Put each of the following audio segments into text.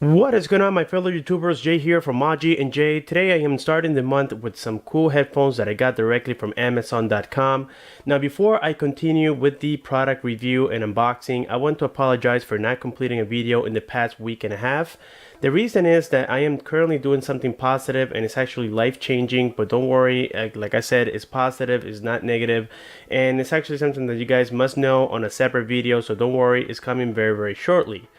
What is going on, my fellow YouTubers? Jay here from OMG and Jay. Today I am starting the month with some cool headphones that I got directly from Amazon.com. Now before I continue with the product review and unboxing, I want to apologize for not completing a video in the past week and a half. The reason is that I am currently doing something positive and it's actually life-changing, but don't worry, like I said, it's positive, it's not negative, and it's actually something that you guys must know on a separate video, so don't worry, it's coming very shortly.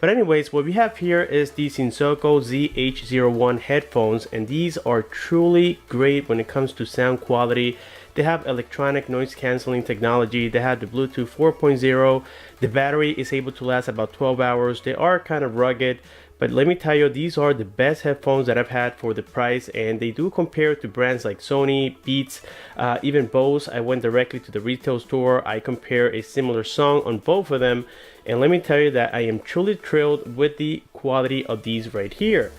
But anyways, what we have here is the Zinsoko H01 headphones, and these are truly great when it comes to sound quality. They have electronic noise cancelling technology, they have the Bluetooth 4.0, the battery is able to last about 12 hours, they are kind of rugged, but let me tell you, these are the best headphones that I've had for the price, and they do compare to brands like Sony, Beats, even Bose. I went directly to the retail store, I compare a similar song on both of them, and let me tell you that I am truly thrilled with the quality of these right here.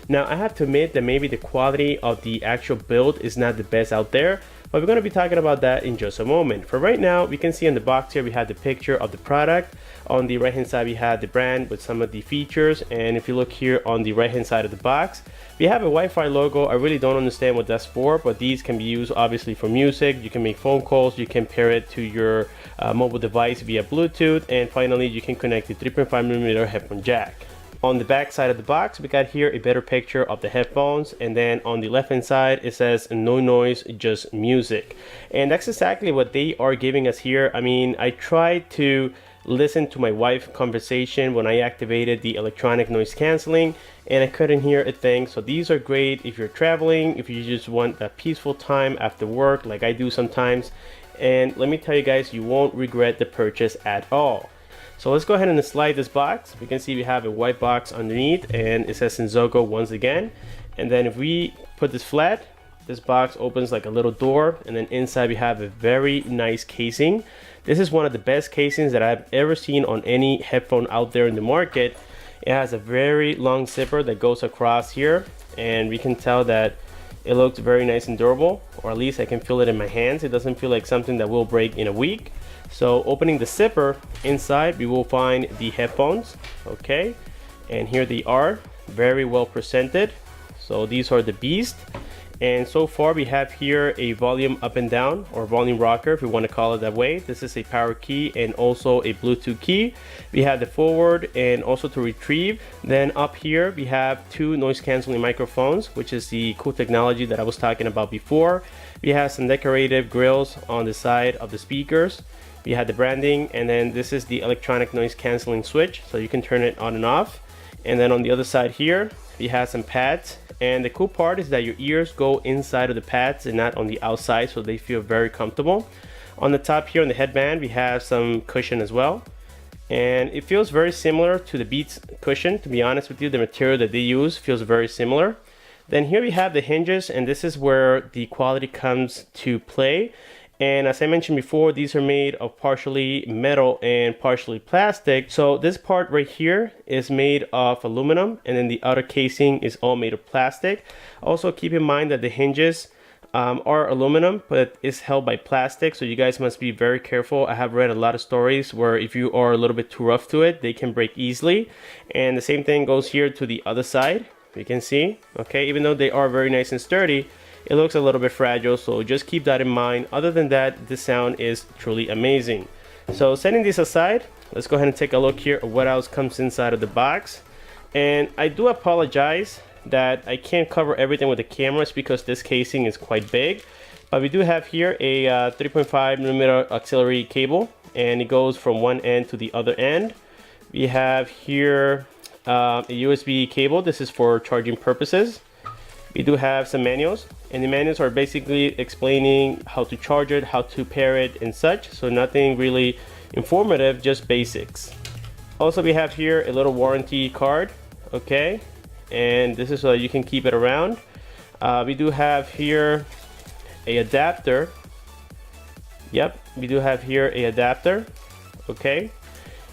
Now I have to admit that maybe the quality of the actual build is not the best out there, but we're going to be talking about that in just a moment. For right now, we can see in the box here we have the picture of the product. On the right hand side we have the brand with some of the features, and if you look here on the right hand side of the box, we have a Wi-Fi logo. I really don't understand what that's for, but these can be used obviously for music. You can make phone calls, you can pair it to your mobile device via Bluetooth, and finally you can connect the 3.5mm headphone jack. On the back side of the box, we got here a better picture of the headphones, and then on the left hand side it says no noise, just music, and that's exactly what they are giving us here. I mean, I tried to listen to my wife's conversation when I activated the electronic noise cancelling, and I couldn't hear a thing. So these are great if you're traveling, if you just want a peaceful time after work like I do sometimes, and let me tell you guys, you won't regret the purchase at all. So let's go ahead and slide this box. We can see we have a white box underneath, and it says Zinsoko once again. And then if we put this flat, this box opens like a little door, and then inside we have a very nice casing. This is one of the best casings that I've ever seen on any headphone out there in the market. It has a very long zipper that goes across here, and we can tell that it looks very nice and durable, or at least I can feel it in my hands. It doesn't feel like something that will break in a week. So opening the zipper, inside we will find the headphones, okay, and here they are, very well presented. So these are the beast, and so far we have here a volume up and down, or volume rocker if you want to call it that way. This is a power key and also a Bluetooth key. We have the forward and also to retrieve. Then up here we have two noise cancelling microphones, which is the cool technology that I was talking about before. We have some decorative grills on the side of the speakers. We have the branding, and then this is the electronic noise cancelling switch, so you can turn it on and off. And then on the other side here we have some pads, and the cool part is that your ears go inside of the pads and not on the outside, so they feel very comfortable. On the top here on the headband we have some cushion as well, and it feels very similar to the Beats cushion. To be honest with you, the material that they use feels very similar. Then here we have the hinges, and this is where the quality comes to play. And as I mentioned before, these are made of partially metal and partially plastic. So this part right here is made of aluminum, and then the outer casing is all made of plastic. Also keep in mind that the hinges are aluminum, but it's held by plastic, so you guys must be very careful. I have read a lot of stories where if you are a little bit too rough to it, they can break easily. And the same thing goes here to the other side. You can see, okay, even though they are very nice and sturdy, it looks a little bit fragile, so just keep that in mind. Other than that, the sound is truly amazing. So setting this aside, let's go ahead and take a look here at what else comes inside of the box. And I do apologize that I can't cover everything with the cameras because this casing is quite big, but we do have here a 3.5mm auxiliary cable, and it goes from one end to the other end. We have here a USB cable. This is for charging purposes. We do have some manuals, and the manuals are basically explaining how to charge it, how to pair it and such, so nothing really informative, just basics. Also we have here a little warranty card, okay, and this is so you can keep it around. We do have here a adapter. Yep, we do have here a adapter, okay.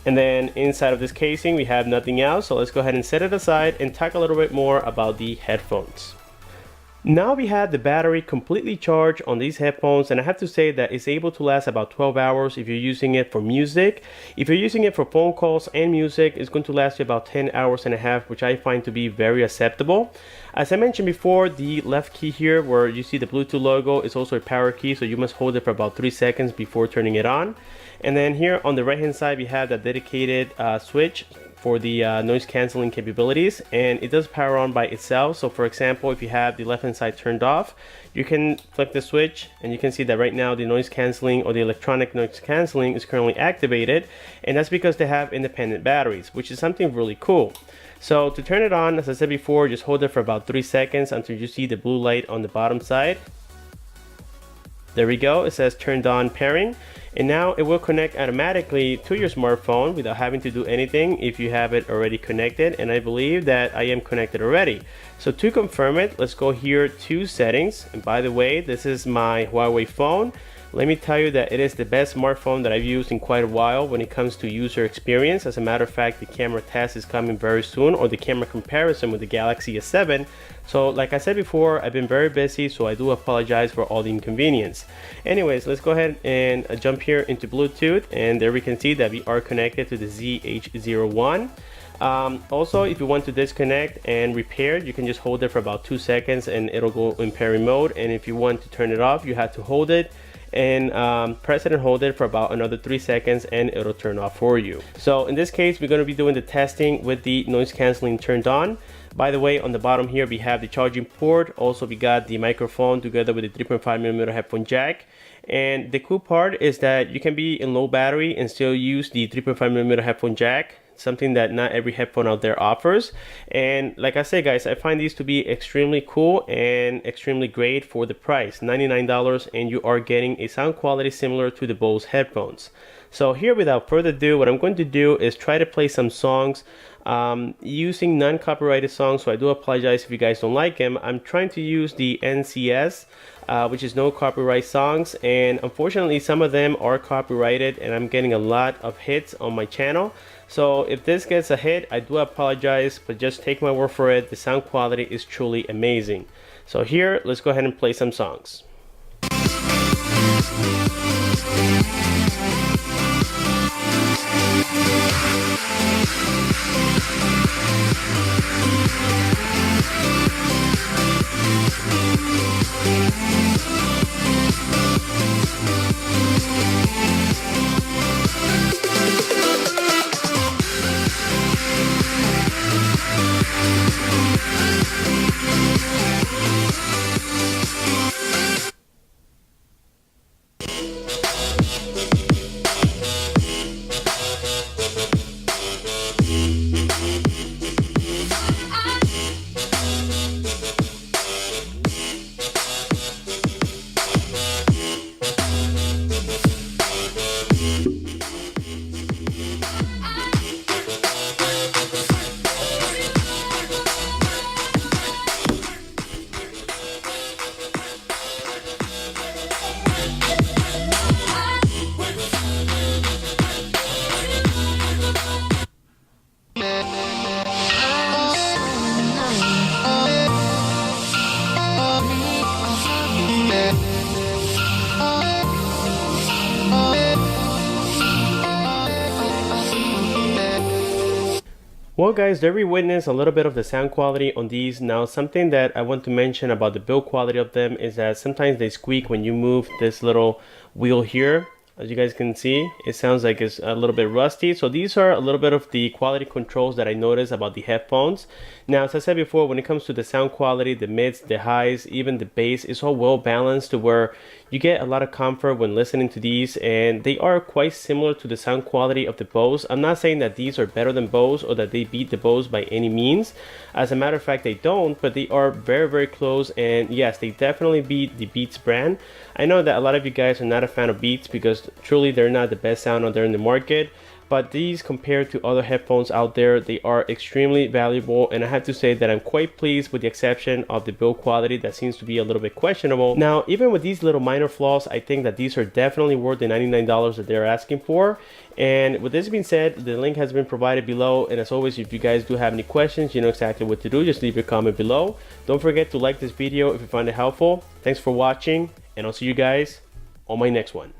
And then inside of this casing we have nothing else, so let's go ahead and set it aside and talk a little bit more about the headphones. Now we have the battery completely charged on these headphones, and I have to say that it's able to last about 12 hours if you're using it for music. If you're using it for phone calls and music, it's going to last you about 10 hours and a half, which I find to be very acceptable. As I mentioned before, the left key here where you see the Bluetooth logo is also a power key, so you must hold it for about 3 seconds before turning it on. And then here on the right hand side we have that dedicated switch for the noise cancelling capabilities, and it does power on by itself. So for example, if you have the left hand side turned off, you can flick the switch and you can see that right now the noise cancelling or the electronic noise cancelling is currently activated, and that's because they have independent batteries, which is something really cool. So to turn it on, as I said before, just hold it for about 3 seconds until you see the blue light on the bottom side. There we go, it says turned on pairing, and now it will connect automatically to your smartphone without having to do anything if you have it already connected, and I believe that I am connected already. So to confirm it, let's go here to settings, and by the way, this is my Huawei phone. Let me tell you that it is the best smartphone that I've used in quite a while when it comes to user experience. As a matter of fact, the camera test is coming very soon, or the camera comparison with the Galaxy S7. So like I said before, I've been very busy, so I do apologize for all the inconvenience. Anyways, let's go ahead and jump here into Bluetooth, and there we can see that we are connected to the H01. Also, if you want to disconnect and repair, you can just hold it for about 2 seconds and it'll go in pairing mode. And if you want to turn it off, you have to hold it and press it and hold it for about another 3 seconds and it'll turn off for you. So in this case, we're going to be doing the testing with the noise cancelling turned on. By the way, on the bottom here we have the charging port. Also, we got the microphone together with the 3.5mm headphone jack. And the cool part is that you can be in low battery and still use the 3.5mm headphone jack, something that not every headphone out there offers. And like I said, guys, I find these to be extremely cool and extremely great for the price, $99, and you are getting a sound quality similar to the Bose headphones. So here, without further ado, what I'm going to do is try to play some songs using non-copyrighted songs, so I do apologize if you guys don't like them. I'm trying to use the NCS, which is no copyright songs, and unfortunately some of them are copyrighted and I'm getting a lot of hits on my channel. So if this gets a hit, I do apologize, but just take my word for it, the sound quality is truly amazing. So here, let's go ahead and play some songs. Well guys, there we witnessed a little bit of the sound quality on these. Now something that I want to mention about the build quality of them is that sometimes they squeak when you move this little wheel here. As you guys can see, it sounds like it's a little bit rusty. So these are a little bit of the quality controls that I noticed about the headphones. Now, as I said before, when it comes to the sound quality, the mids, the highs, even the bass, it's all well balanced to where you get a lot of comfort when listening to these, and they are quite similar to the sound quality of the Bose. I'm not saying that these are better than Bose or that they beat the Bose by any means. As a matter of fact, they don't, but they are very, very close, and yes, they definitely beat the Beats brand. I know that a lot of you guys are not a fan of Beats because truly they're not the best sound out there in the market. but these, compared to other headphones out there, they are extremely valuable, and I have to say that I'm quite pleased, with the exception of the build quality that seems to be a little bit questionable. Now, even with these little minor flaws, I think that these are definitely worth the $99 that they're asking for. And with this being said, the link has been provided below, and as always, if you guys do have any questions, you know exactly what to do. Just leave your comment below. Don't forget to like this video if you find it helpful. Thanks for watching, and I'll see you guys on my next one.